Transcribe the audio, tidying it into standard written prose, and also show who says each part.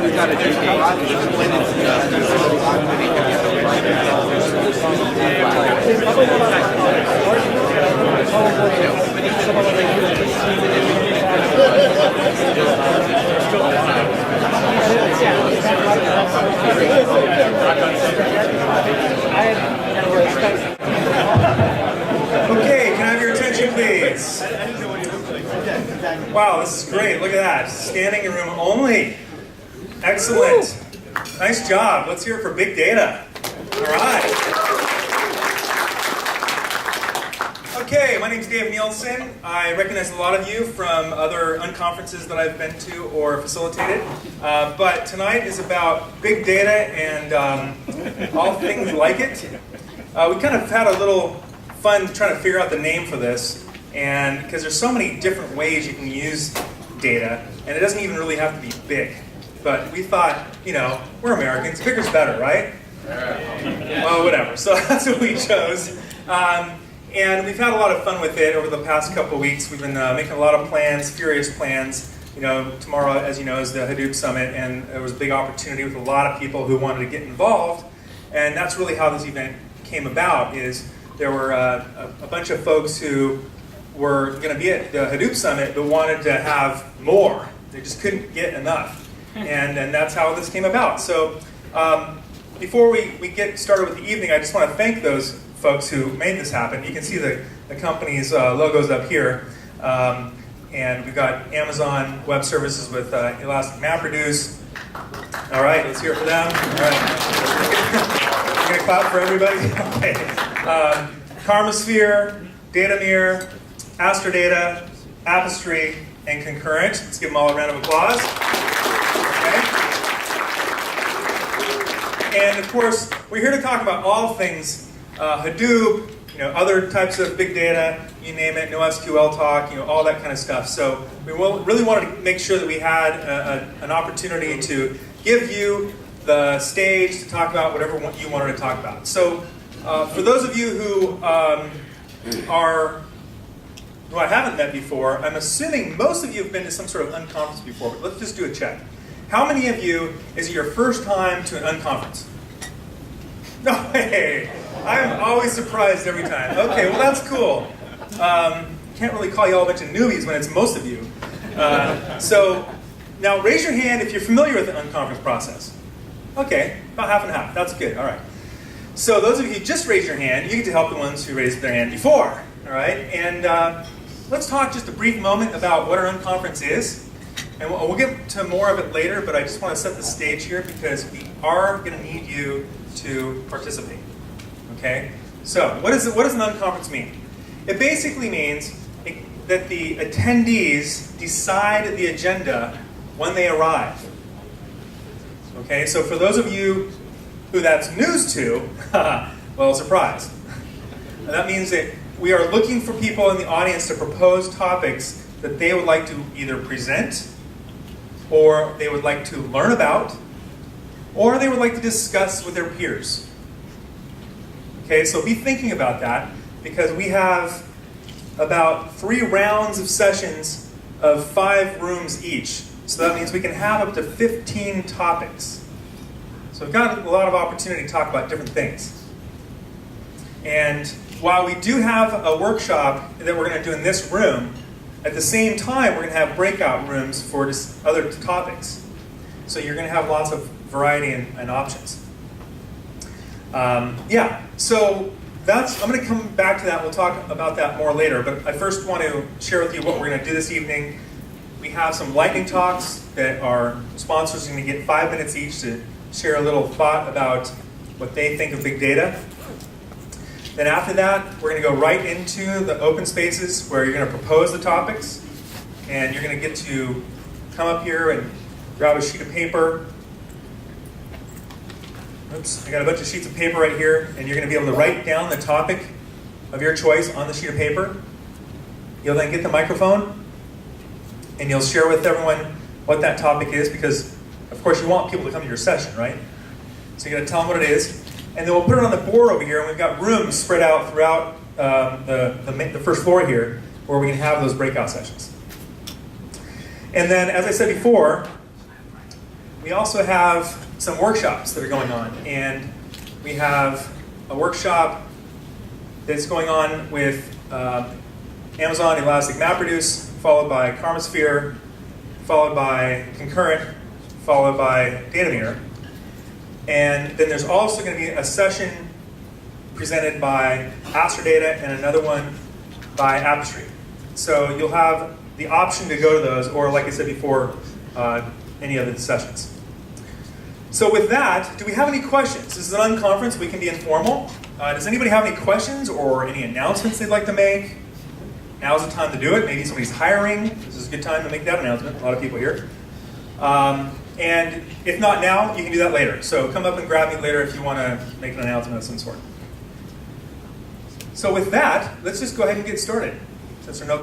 Speaker 1: Okay, can I have your attention, please? Wow, this is great. Look at that. Standing in room only. Excellent. Nice job. Let's hear it for big data. All right. Okay, my name's Dave Nielsen. I recognize a lot of you from other unconferences that I've been to or facilitated. But tonight is about big data and all things like it. We kind of had a little fun trying to figure out the name for this, and because there's so many different ways you can use data, and it doesn't even really have to be big. But we thought, you know, we're Americans, bigger's better, right? Well, whatever. So that's what we chose. And we've had a lot of fun with it over the past couple of weeks. We've been making a lot of plans, furious plans. You know, tomorrow, as you know, is the Hadoop Summit, and there was a big opportunity with a lot of people who wanted to get involved. And that's really how this event came about, is there were a bunch of folks who were going to be at the Hadoop Summit but wanted to have more. They just couldn't get enough. And that's how this came about. So before we get started with the evening, I just want to thank those folks who made this happen. You can see the company's logos up here. And we've got Amazon Web Services with Elastic MapReduce. All right, let's hear it for them. All right. We're going to clap for everybody. Okay. Karmosphere, Datamere, Astrodata, Apistry, and Concurrent. Let's give them all a round of applause. Okay. And of course, we're here to talk about all things Hadoop, you know, other types of big data, you name it, NoSQL talk, you know, all that kind of stuff. So we really wanted to make sure that we had an opportunity to give you the stage to talk about whatever you wanted to talk about. So for those of you who who I haven't met before, I'm assuming most of you have been to some sort of unconference before, but let's just do a check. How many of you, is it your first time to an unconference? No way! I'm always surprised every time. Okay, well that's cool. Can't really call you all a bunch of newbies when it's most of you. So now raise your hand if you're familiar with the unconference process. Okay, about half and half. That's good. All right. So those of you who just raised your hand, you get to help the ones who raised their hand before. All right, and let's talk just a brief moment about what our unconference is. And we'll get to more of it later, but I just want to set the stage here because we are going to need you to participate. Okay? So what does an unconference mean? It basically means that the attendees decide the agenda when they arrive. Okay? So for those of you who that's news to, well, surprise. That means that we are looking for people in the audience to propose topics that they would like to either present, or they would like to learn about, or they would like to discuss with their peers. Okay, so be thinking about that, because we have about 3 rounds of sessions of 5 rooms each. So that means we can have up to 15 topics. So we've got a lot of opportunity to talk about different things. And while we do have a workshop that we're going to do in this room, at the same time we're going to have breakout rooms for just other topics. So you're going to have lots of variety and options. Yeah, so I'm going to come back to that. We'll talk about that more later. But I first want to share with you what we're going to do this evening. We have some lightning talks that our sponsors are going to get 5 minutes each to share a little thought about what they think of big data. Then after that, we're going to go right into the open spaces where you're going to propose the topics. And you're going to get to come up here and grab a sheet of paper. Oops, I got a bunch of sheets of paper right here. And you're going to be able to write down the topic of your choice on the sheet of paper. You'll then get the microphone. And you'll share with everyone what that topic is, because, of course, you want people to come to your session, right? So you're going to tell them what it is. And then we'll put it on the board over here, and we've got rooms spread out throughout the first floor here where we can have those breakout sessions. And then, as I said before, we also have some workshops that are going on. And we have a workshop that's going on with Amazon Elastic MapReduce, followed by Karmasphere, followed by Concurrent, followed by DataMeter. And then there's also going to be a session presented by Astrodata and another one by Aptstream. So you'll have the option to go to those, or like I said before, any of the sessions. So with that, do we have any questions? This is an unconference. We can be informal. Does anybody have any questions or any announcements they'd like to make? Now's the time to do it. Maybe somebody's hiring. This is a good time to make that announcement. A lot of people here. And if not now, you can do that later. So come up and grab me later if you want to make an announcement of some sort. So with that, let's just go ahead and get started. Since there are no